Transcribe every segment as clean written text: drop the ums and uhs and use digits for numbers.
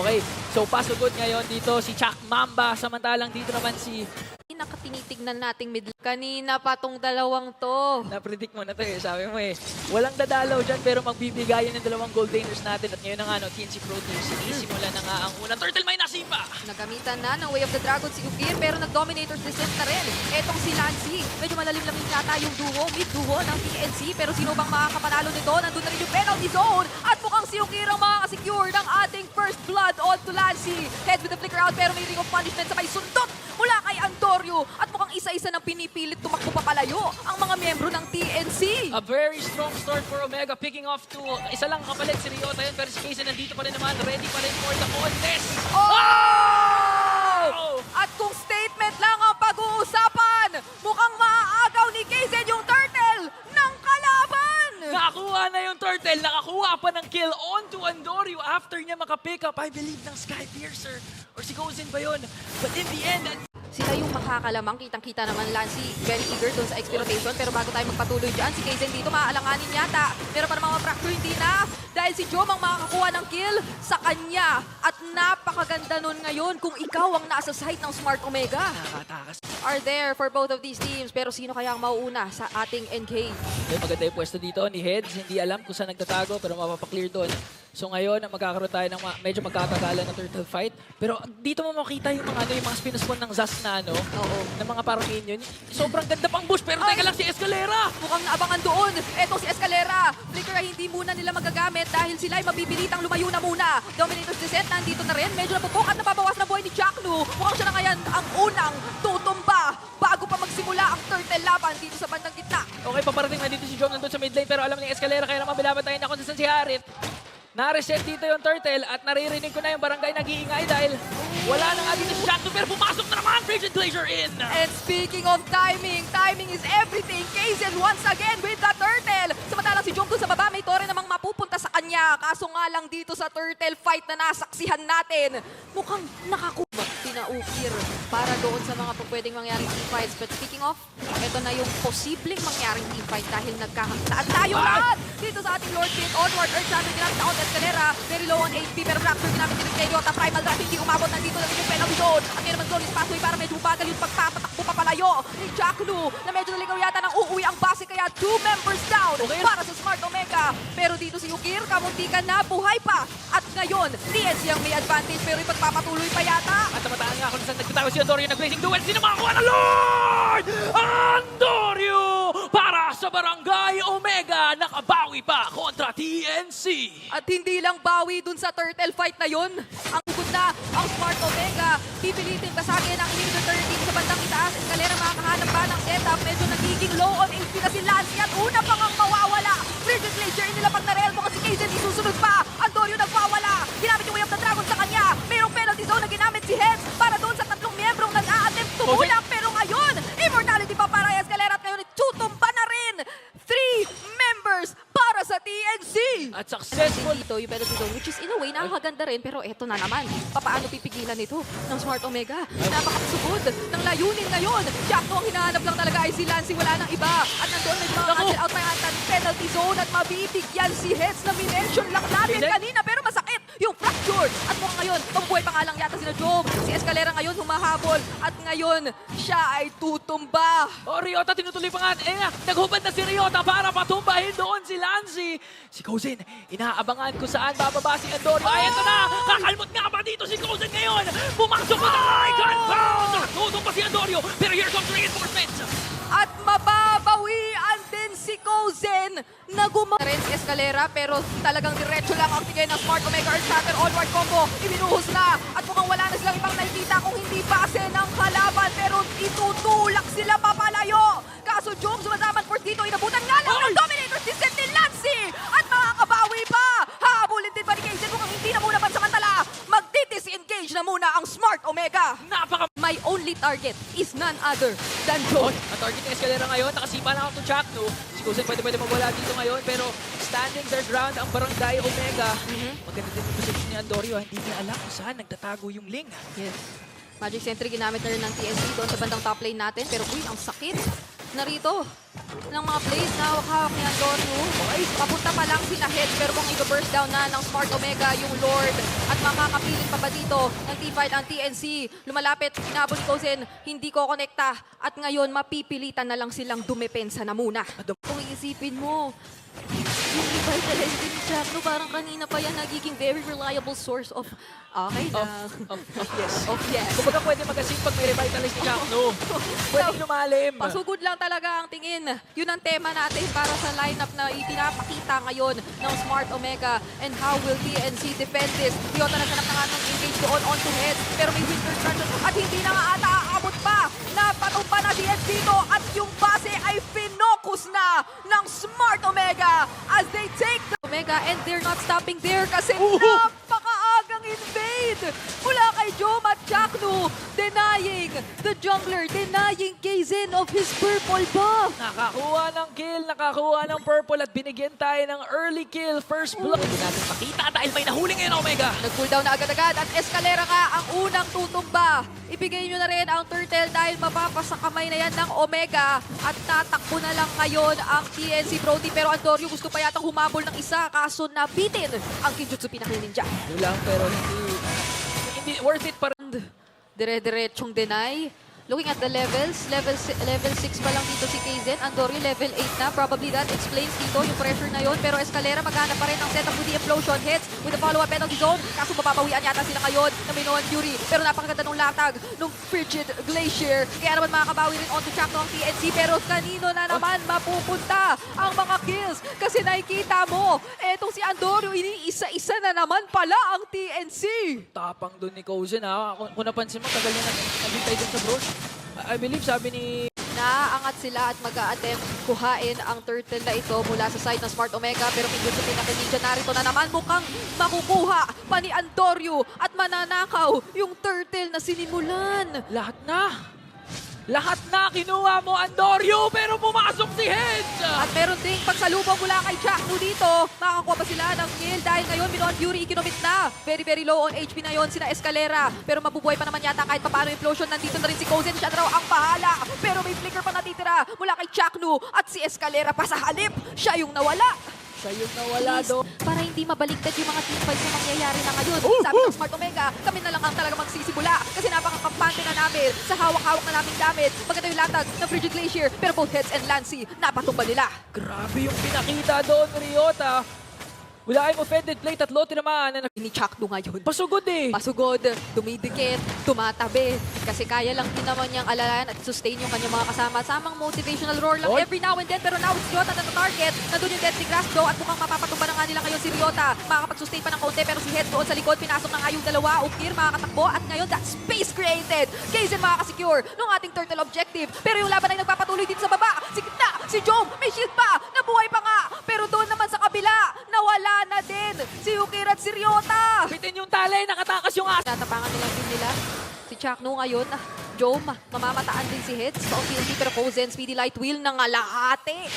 Okay, so pasugod ngayon dito si Chuck Mamba. Samantalang dito naman si... Nakatinitignan nating mid kanina pa tong dalawang to. Na-predict mo na to eh. Sabi mo eh, walang dadalaw dyan pero magbibigayan ng dalawang gold laners natin. At ngayon na nga, no, TNC Pro Team, sinisimulan na nga ang unang Turtle Mine Nasipa. Nagamitan na ng Way of the Dragon si Ufir pero nag-Dominator's Descent na rin. Etong si Lancy, medyo malalim lang yata yung duo, mid-duo ng TNC. Pero sino bang makakapanalo nito? Nandun na rin yung penalty zone. At mukhang si Ufir ang makakasecure ng ating first blood on to Lancy. Head with the flicker out pero may ring of punishment sa may sundot mula kay Andorio. At mukhang isa-isa ng pinipilit tumakbo papalayo ang mga miyembro ng TNC. A very strong start for Omega, picking off to isa lang kapalit si Ryota yun, pero si Kaizen nandito pa rin naman, ready pa rin for the contest. Oh! At kung statement lang ang pag-uusapan, mukhang maaagaw ni Kaizen yung turtle ng kalaban! Nakakuha na yung turtle, nakakuha pa ng kill onto Andorio after niya makapick up, I believe, ng Sky Piercer. Or si Kaizen ba yun? But in the end, Sila yung makakalamang. Kitang-kita naman Lancy, very eager dun sa exploration. Pero bago tayo magpatuloy dyan, si Kaizen dito maaalanganin yata. Meron pa ng mga fracture, hindi na. Dahil si Jom ang makakakuha ng kill sa kanya. At napakaganda nun ngayon kung ikaw ang nasa side ng Smart Omega. nakatakas. Are there for both of these teams. Pero sino kaya ang mauuna sa ating engage? Maganda yung pwesto dito ni Heads, hindi alam kung saan nagtatago pero mapapaklear doon. So ngayon, magkakaroon tayo ng medyo magkakagalan na turtle fight. Pero dito mo makita yung mga, yung mga spin-spawn ng Zas na Oo. na mga parang minion. Sobrang ganda pang bush pero teka lang si Escalera! Mukhang naabangan doon. Etong si Escalera. Flicker ay hindi muna nila magagamit dahil sila ay mabibilitang lumayo na muna. Dominator's Descent nandito na rin. Medyo napupok at nababawas na buhay ni Jacknu. Mukhang siya na ngayon ang unang tutumba bago pa magsimula ang turtle laban dito sa bandang gitna. Okay, paparating na dito si Jom nandun sa mid lane pero alam ni Escalera kaya naman binabantayan ako sa si Harit. Na-reset dito yung turtle at naririnig ko na yung barangay nag-iingay dahil wala na nga dito si Jackson pero pumasok na naman Frigid Glacier in! And speaking of timing, timing is everything. Kaizen once again with the turtle. Samantalang si Jom dun sa baba, may tore namang mapupunta sa kanya. Kaso nga lang dito sa turtle fight na nasaksihan natin, mukhang nakakuha pinaukir para doon sa mga pwedeng mangyaring teamfights. But speaking of, ito na yung posibleng mangyaring teamfight dahil nagkakakitaan tayo lahat dito sa ating Lord King. Onward, Earth Shatter ginamit na out Escalera. Very low on HP pero Fracture ginamit din kay Ryota. Primal Drive hindi umabot. Nandito na rin yung penalty zone. At ngayon naman zone is pathway para medyo bagal yung pagpapatakbo papalayo ni Jacknu na medyo naligaw yata ng uuwi ang base kaya 2 members down para sa Smart Omega. Pero dito si Yukir, kamuntikan na, buhay pa. At ngayon, TNC ang may advantage pero ipagpapatuloy pa yata. At namataan nga kung saan nagtatawa si Andorio nag-blazing duel. Sino makakuha na Lord? Andorio! Para sa Barangay Omega, nakabawi pa kontra TNC. At hindi lang bawi dun sa turtle fight na yon. Ang ugod na ang Smart Omega. Pipilitin basagin ang inhibitor turret dito sa bandang itaas. Escalera makakahanap ba ng setup? Medyo nagiging low on HP na si Lancy at una pang ang mawawala. Frigid Glacier inilapag na rin. Mukhang si Kaizen isusunod pa. Andorio nagwawala. Ginamit yung Way of the Dragon sa kanya. Mayroong penalty zone na ginamit si Heads para doon sa tatlong miyembrong nag-a-attempt tumulak. Pero ngayon, immortality pa para Escalera at ngayon tutumba na rin. 3 members para sa TNC. At successful. Dito yung penalty zone, which is in a way nakakaganda rin. Pero eto na naman, papaano pipigilan ito ng Smart Omega? Napakasugod ng layunin ngayon. Jackno ang hinahanap lang talaga ay si Lancy, wala nang iba. At nandoon may mga cancel out pa yata ng penalty zone at mabibigyan si Heads na minention lang natin kanina. Pero masakit yung fracture. At mukhang ngayon, pambuhay pa nga lang yata sila Job. Si Escalera ngayon humahabol. At ngayon, siya ay tutumba. O, Ryota tinutuloy pa nga. Naghubad na si Ryota para patumbahin doon si Lancy. Si Kaizen, inaabangan kung saan bababa si Andorio. Ay, ito na! Kakalmot nga ba dito si Kaizen ngayon? Pumasok na ay gunbound! Nakatutong pa si Andorio. Pero here comes reinforcements. At mababawian din si Kaizen na rin si Escalera pero talagang diretso lang ang tigay ng Smart Omega Earth Shatter onward combo. Ibinuhos na at mukhang wala na silang ibang nakikita kung hindi base ng kalaban pero itutulak sila papalayo. Kaso Jom sumasaman for dito, inabutan nga lang ng Dominator's Descent ni Lancy at makakabawi pa. Habulin din pa ni Kaizen mukhang hindi na muna pansamantala. Magdi-disengage na muna ang Smart Omega. My only target is none other than Jom. Ang target ni Escalera ngayon, nakasipa na ako to Jackno. Si Kaizen pwede mawala dito ngayon pero standing their ground ang Barangay Omega. Maganda din yung position ni Andorio. Hindi niya alam kung saan nagtatago yung Ling. Yes. Magic Sentry ginamit na rin ng TNC doon sa bandang top lane natin. Pero uy, ang sakit narito ng mga plays na hawak-hawak ni Antonio. Okay, papunta pa lang sila Heads pero kung i-burst down na ng Smart Omega yung Lord at makakapilit pa ba dito ng teamfight ang TNC. Lumalapit, hinabol ni Kozen, hindi ko konekta at ngayon mapipilitan na lang silang dumepensa na muna. Kung iisipin mo, yung revitalize din ni Chakno, parang kanina pa yan nagiging very reliable source of okay na. Yes. Of yes. Kumbaga pwede mag-asip pag may revitalize ni Chakno. Pwede lumalim. Pasugod lang talaga ang tingin. Yun ang tema natin para sa lineup na ipinapakita ngayon ng Smart Omega. And how will TNC defend this? Ryota naghanap na nga ng engage doon onto Heads. Pero may Winter Charge at hindi na nga ata aabot pa. Napatumpa na si Heads dito at yung base ay finokus na ng Smart Omega as they take the Omega and they're not stopping there kasi napakaagang invade mula kay Jom at Chakno, denying the jungler, denying Kaizen of his purple buff. Nakakuha ng kill, nakakuha ng purple at binigyan tayo ng early kill, first blood. Hindi natin makita dahil may nahuli ngayon Omega. Nag-cooldown na agad-agad at Escalera ka ang unang tutumba. Ibigay nyo na rin ang turtle dahil mapapasa kamay na yan ng Omega at tatakbo na lang ngayon ang TNC Brody. Pero Andorio gusto pa yatang humabol ng isa kaso nabitin ang Kinjutsu Pinnacle Ninja. Yun lang pero hindi worth it para. Dire-diretsong deny. Looking at the levels, level 6 pa lang dito si Kaizen. Andorio level 8 na. Probably that explains dito yung pressure na yon. Pero Escalera maghanap pa rin ang setup with the Implosion hits with the follow-up penalty zone. Kaso mapapawian yata sila ngayon na Minoan Fury. Pero napakaganda ng latag ng Frigid Glacier. Kaya naman makakabawi rin onto Chakno ang TNC. Pero kanino na naman mapupunta ang mga kills? Kasi nakikita mo, etong si Andorio, iniisa-isa na naman pala ang TNC. Tapang doon ni Kozen ha. Kung napansin mo, tagal niya naghintay dun sa brush. I believe sabi ni Naaangat sila at mag-a-attempt kuhain ang turtle na ito mula sa side ng Smart Omega. Pero Kinjutsu Pinnacle Ninja narito na naman mukhang makukuha pa ni Andorio at mananakaw yung turtle na sinimulan. Lahat na kinuha mo Andorio pero pumasok si Heads. At meron ding pagsalubong mula kay Chakno dito. Makakuha pa sila ng kill dahil ngayon Minoan Fury ikinomit na. Very very low on HP na yon sina Escalera. Pero mabubuhay pa naman yata kahit paano implosion. Nandito na rin si Kozen. Siya na raw ang bahala. Pero may flicker pa natitira mula kay Chakno. At si Escalera pa sa halip. Siya yung nawala. Siya yung nawala Please, doon. para hindi mabaliktad yung mga teamfights na mangyayari na ngayon. Sabi ng Smart Omega, kami na lang ang talaga magsisimula kasi napakakampante na namin sa hawak-hawak na naming damage. Maganda yung latag ng Frigid Glacier pero both Heads and Lancy napatumba nila. Grabe yung pinakita doon, Ryota. Wala kayong offended play, tatlo tinamaan na Ni Chakno ngayon. pasugod eh. Pasugod, dumidikit, tumatabi. Kasi kaya lang din naman niyang alalayan at sustain yung kanyang mga kasama. Samang motivational roar lang Oy. every now and then. Pero now it's Ryota na target. Nandun yung Deadly Grasp though at mukhang mapapatumba na nga nila ngayon si Ryota. Makakapag-sustain pa ng kaunti pero si Heads doon sa likod. Pinasok na nga yung dalawa. Ukir makakatakbo at ngayon that space created. Kaizen makakasecure ng ating turtle objective. Pero yung laban ay nagpapatuloy dito sa baba. Si Kitna, si Jom, may shield pa. Nabuhay pa nga. Pero doon naman sa kabila, nawala na din si Ukir at si Ryota. Bitin yung tali, nakatakas yung asa. Natapangan nilang din nila. Si Chakno ngayon, Jom, mamamataan din si Heads. Paunti-unti pero Kozen, Speedy Light Wheel ng alahati.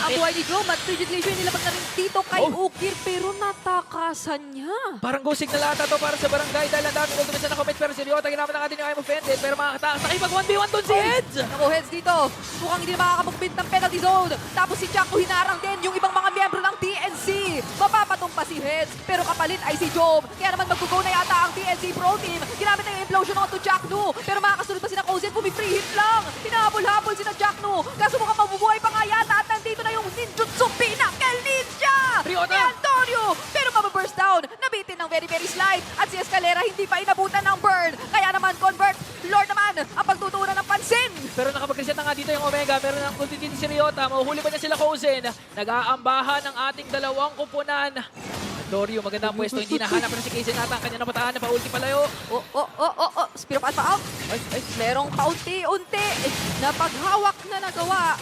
Ang buhay ni Jom at Frigid Glacier nilabag na rin dito kay Ukir pero natakasan niya. Parang go signal ata to para sa barangay dahil ang daming ultimate na na-commit pero si Ryota ginamit ng ating I'm offended pero makakatakas. Nakipag 1v1 doon si Heads. Naku, Heads dito. Mukhang hindi na makakapagbint ng penalty zone. Tapos si Chakno hinarang din yung ibang mga miyembro ng TNC. Mapapatong pa si Heads pero kapalit ay si Jom. Kaya naman mag-go na yata ang TNC Pro Team. Ginamit na yung implosion onto Chakno. Pero makakasunod pa sina Kozen, pumi-free hit lang. Hinahabol-habol sina Chakno. Kaso mukhang mabubuhay pa nga yata at nandito na yung Ninjutsu Pinnacle Ninja! Ryota! Ni Antonio! Pero mababurst down. Nabitin ng very very slight. At si Escalera hindi pa inabutan ng burn. Kaya naman convert. Lord naman ang pagtutunan ng pansin. Pero nakapag-reset na nga dito yung Omega. Meron ng ulti dito si Ryota. Mahuhuli pa niya sila Kozen. Nag-aambahan ng ating dalawang kupunan. Dorio, maganda ang pwesto. Hindi nahanap na si Kaizen ata. Kanya napatahan na pa-ulti palayo. Spear of Alpha out. Merong paunti-unti na paghawak na nagawa.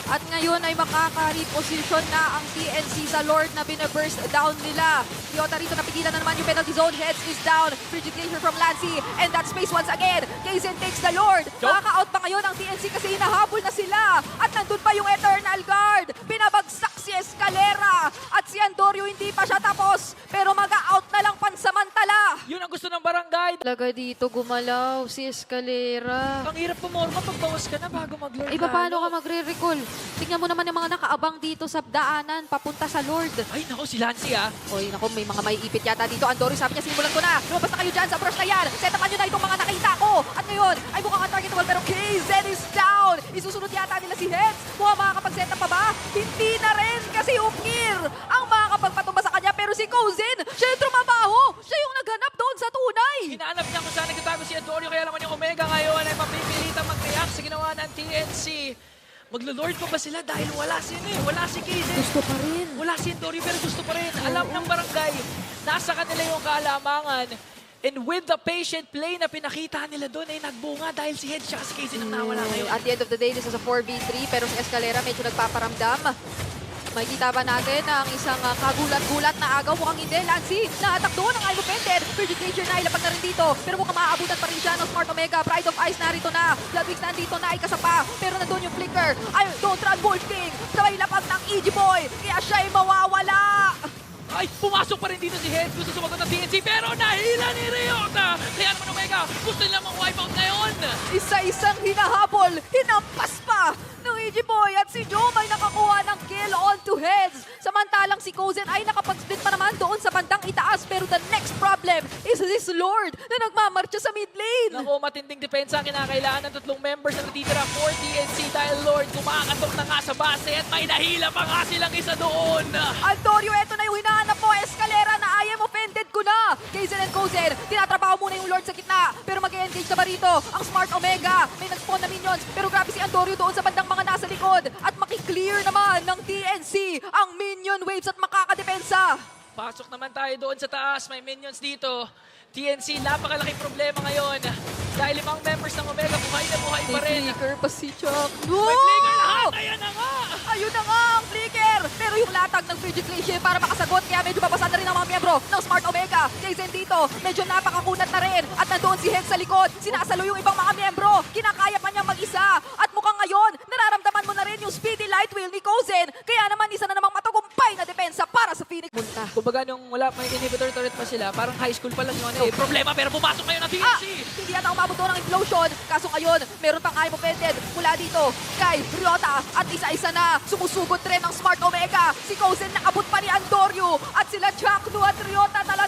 At ngayon ay makaka-reposition na ang TNC sa Lord na binaburst down nila. Ryota rito napigilan na naman yung penalty zone. Heads is down. Frigid Glacier from Lancy. And that space once again. Kaizen takes the Lord. Makaka-out pa ngayon ang TNC kasi hinahabol na sila. At nandun pa yung Eternal Guard. Binabagsak si Escalera. At si Andorio hindi pa siya tapos. Pero mag-out na lang pansamantala. Yun ng gusto ng barangay. Talaga dito gumalaw si Escalera. Ang hirap pumorma pag bawas ka na bago mag-Lord. Iba paano ka magre-recall? Tingnan mo naman yung mga nakaabang dito sa daanan papunta sa Lord. Ay, naku, si Lancy ah. Oy, nako, may mga maiipit yata dito. Andori, sabi niya, simulan ko na. Lumabas na kayo dyan sa brush na yan. Setapan nyo na itong mga nakita ko. At ngayon, ay mukhang untargetable, pero KZ is down. Isusunod yata nila si Heads. Mukhang makakapag-set up pa ba? Hindi na rin, kasi Ukir ang makakapagpatumba sa kanya. Pero si Kozin, siya yung trumabaho. Siya yung naghanap doon sa tunay. Hinahanap niya kung saan nagtatago si Antonio, kaya naman yung Omega ngayon ay mapipilitang mag-react sa ginawa ng TNC. Maglo-Lord pa ba sila dahil wala si wala si KZ. Gusto pa rin. Wala si Antonio pero gusto pa rin. Alam ng barangay, nasa kanila yung kaalamangan. And with the patient play na pinakita nila doon ay nagbunga dahil si Head siya si KZ ang nawala ngayon. At the end of the day, this is a 4v3, pero si Escalera medyo nagpaparamdam. Makikita ba natin ang isang kagulat-gulat na agaw? Mukhang hindi. Lancy, na-attack doon ang Eye Offended. Virgin Nature na ilapag na rin dito. Pero mukhang maaabutan pa rin siya ng Smart Omega. Pride of Ice narito na. Bloodwings nandito na, ikasapa. Pero nandun yung Flicker. Ay, don't run, Wolf King. Sabay lapag ng EG Boy. Kaya siya ay mawawala. Ay, pumasok pa rin dito si Head. Gusto sumagot ng TNC pero nahila ni Ryota. Kaya naman Omega, gusto nila mang wipeout ngayon. Isa-isang hinahabol. Hinampas pa ng EG Boy at si Jom ay nakakuha ng kill onto Heads. Samantalang si Kozen ay nakapag-split pa naman doon sa bandang itaas. Pero the next problem is this Lord na nagmamarcha sa mid lane. Naku, matinding depensa ang kinakailangan ng tatlong members na natitira for TNC dahil Lord kumakatok na nga sa base at may nahila pa nga silang isa doon. Antonio, eto na yung hinahanap mo. Escalera na I am offended ko na. Kazen and Kozen, tinatrabaho muna yung Lord sa gitna. Pero mag-engage na ba rito ang Smart Omega? May nag-spawn na minions. Pero grabe si Antonio doon sa bandang mga nasa likod. At makiklear naman ng TNC ang minion waves at makakadepensa. Pasok naman tayo doon sa taas. May minions dito. TNC, napakalaking problema ngayon. Dahil 5 members ng Omega, buhay na buhay pa rin. May flicker pa si Chuck. May flicker lahat! Ayan na nga! Ayun na nga ang flicker! Pero yung latag ng Frigid Glacier para makasagot, kaya medyo babasa na rin ang mga miyembro ng Smart Omega. Jason dito, medyo napakakunat na rin. At nandoon si Hex sa likod, sinasalo yung ibang mga miyembro. Kinakaya pa niyang mag-isa. At mukhang ngayon, nararamdaman mo na rin yung speedy light wheel ni Kozen. Kaya naman isa na namang matagumpay na depensa para sa Phoenix. Munta. Kumbaga nung wala, may inhibitor turret pa sila, parang high school pa lang yun eh. Problema pero pumasok ngayon ng TNC! Hindi yata umabot doon ang implosion. Kaso ngayon, meron pang Eye Offended mula dito kay Ryota. At isa-isa na, sumusugot rin ang Smart Omega. Si Kozen nakabot pa ni Andorio. At sila Jackno at Ryota talaga